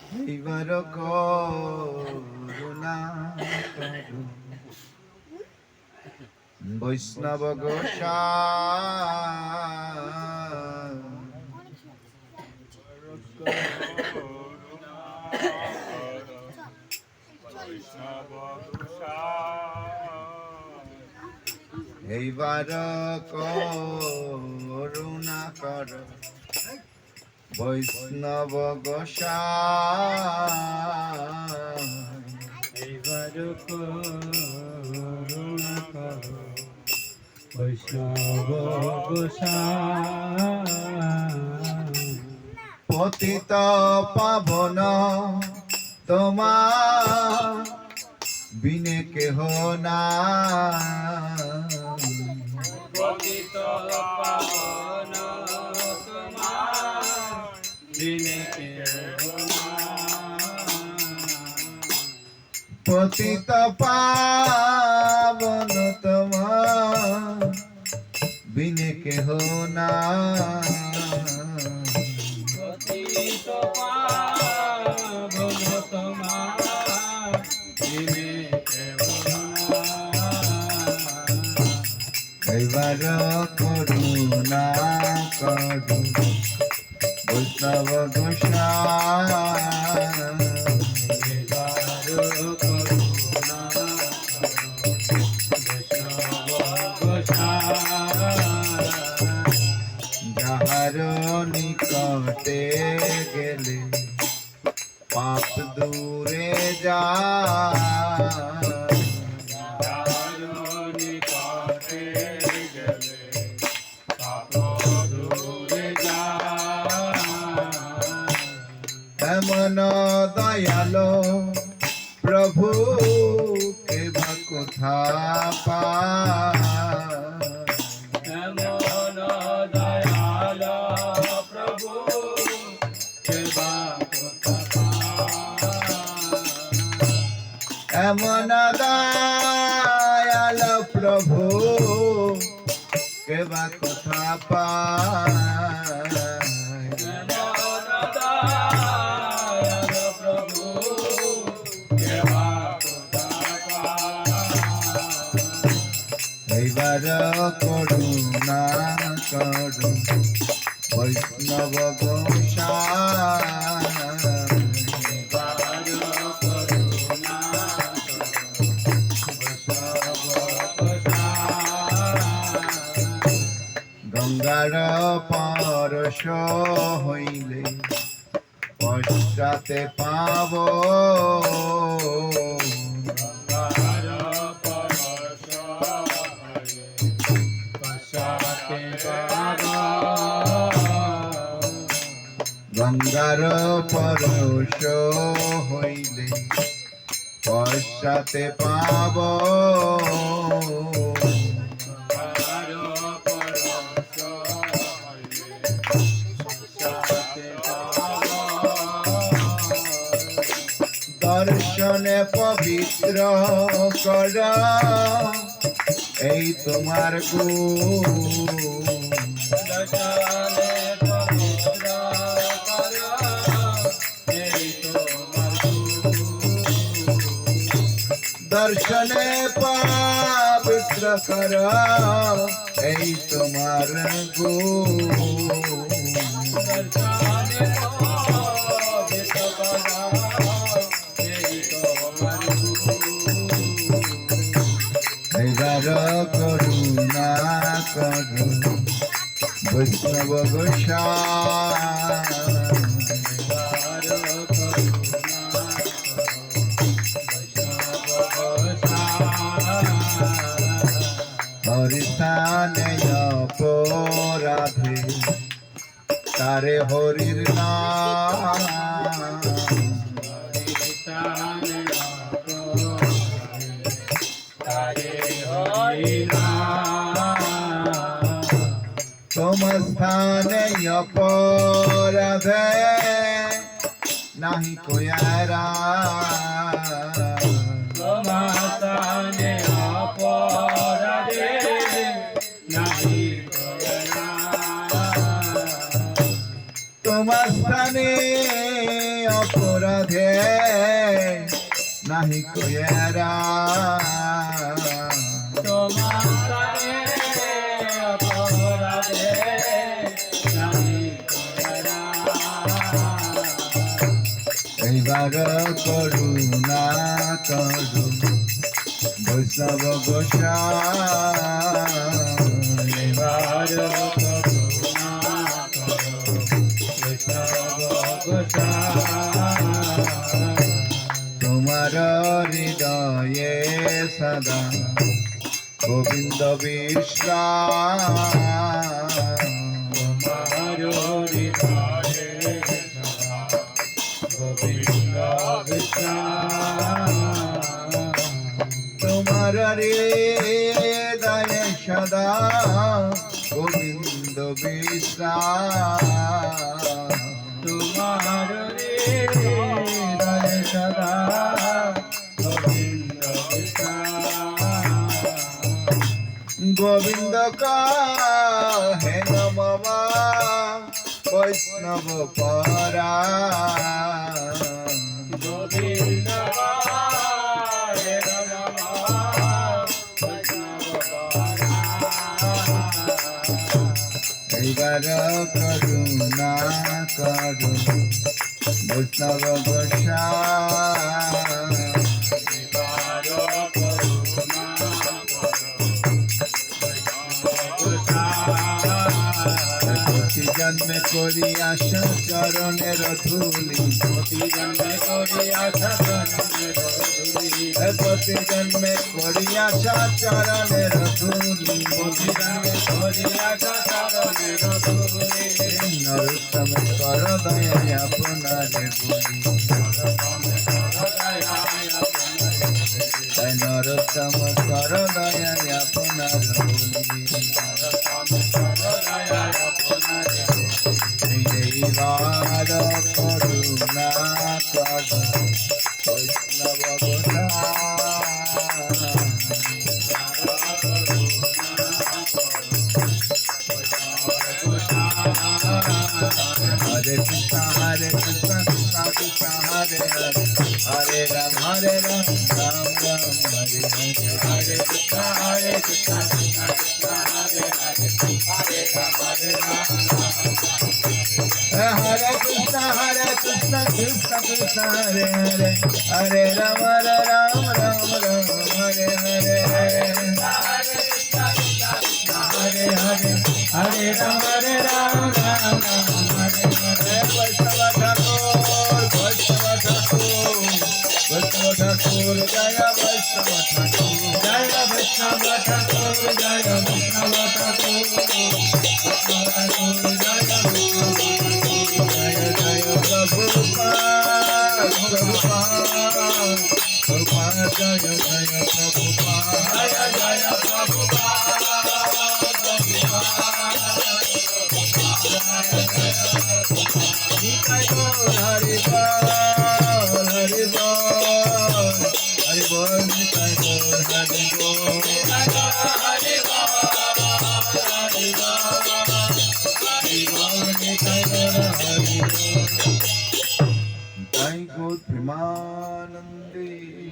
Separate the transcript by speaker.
Speaker 1: এইবার করুণা করো বৈষ্ণব এইবার করুণা কর বৈষ্ণব গোসাই
Speaker 2: এইবার করুণা কর বৈষ্ণব গোসাই
Speaker 1: পতিত পাবন তোমার বিনে কেহ না
Speaker 2: পতিত পাবন তোমার বিনে কেহ না
Speaker 1: পতিত পাবন তোমার বিনে কেহ না
Speaker 2: পতিত পাবন তোমার বিনে কেহ না
Speaker 1: এইবার করুণা করু বৈষ্ণব গোসাই যাহার নিকটে গেলে পাপ দূরে যায় এমন দয়ালো প্রভু কে বা কোথা পায়
Speaker 2: এমন দয়াল প্রভু সেবা
Speaker 1: এমন দয়াল প্রভু কে বা কোথা পায় এইবার করুণা করু বৈষ্ণব গোসাই গঙ্গার পরশ হইলে পশ্চাতে পাব গঙ্গার পরশ হইলে পশ্চাতে পাব দর্শনে পবিত্র কর এই তোমার দর্শনে পবিত্র কর এই তোমার এইবার করুণা করু বৈষ্ণব হরিস্থানে অপরাধে তারে হরির নাম তোমার স্থানে অপরাধে নাহি কোয়ারা
Speaker 2: তোমাস্থানে অপরাধে নাহি
Speaker 1: তোমার স্থানে অপরাধে নাহি কয়েরা
Speaker 2: তোমারে অপরাধে নাহি কয়েরা
Speaker 1: এইবার করুণা করু বৈষ্ণব গোসাই
Speaker 2: এবার করুণা করো বৈষ্ণব গোসাই
Speaker 1: তোমার হৃদয়ে সদা গোবিন্দ বিশ্রাম
Speaker 2: তোমার হৃদয়ে সদা গোবিন্দ বিশ্রাম
Speaker 1: তোমার হৃদয়ে সদা গোবিন্দ বিশ্রাম
Speaker 2: তোমার হৃদয়ে সদা গোবিন্দ বিশ্রাম
Speaker 1: গোবিন্দ কাহে নমঃ বৈষ্ণব পরা
Speaker 2: গোবিন্দ হরে নমঃ বৈষ্ণব পরা
Speaker 1: এইবার করুণা করু বৈষ্ণব গোসাই প্রতি জন্মে করি আশা চরণের ধুলি প্রতি জন্মে করি আশা চরণের ধুলি নরোত্তম কর দয়ায় আপনারে বলি তাই নরোত্তম কর দয়ায় আপনার বলি এইবার করুণা কর বৈষ্ণব হরে Krishna Krishna Krishna Hare Hare Hare Ram Ram Ram Hare Hare
Speaker 2: Hare Krishna Krishna Krishna Hare Hare Hare Ram Hare Ram
Speaker 1: Hare Krishna Krishna Krishna Hare Hare Hare Ram Ram Ram Hare Hare
Speaker 2: Hare Hare Hare Ram Hare Ram Ram Hare Hare
Speaker 1: Vaishnava Thakur Jaya Vaishnava Thakur
Speaker 2: Jaya Vaishnava Thakur Jaya Vaishnava Thakur Vaishnava Thakur Jaya
Speaker 1: Jaya Jaya Prabhupada Prabhupada Jaya Jaya Prabhupada
Speaker 2: Jaya Jaya Prabhupada
Speaker 1: Nitai Gaur Hari Bol Hari Bol Hari Bol Nitai Gaur Hari Bol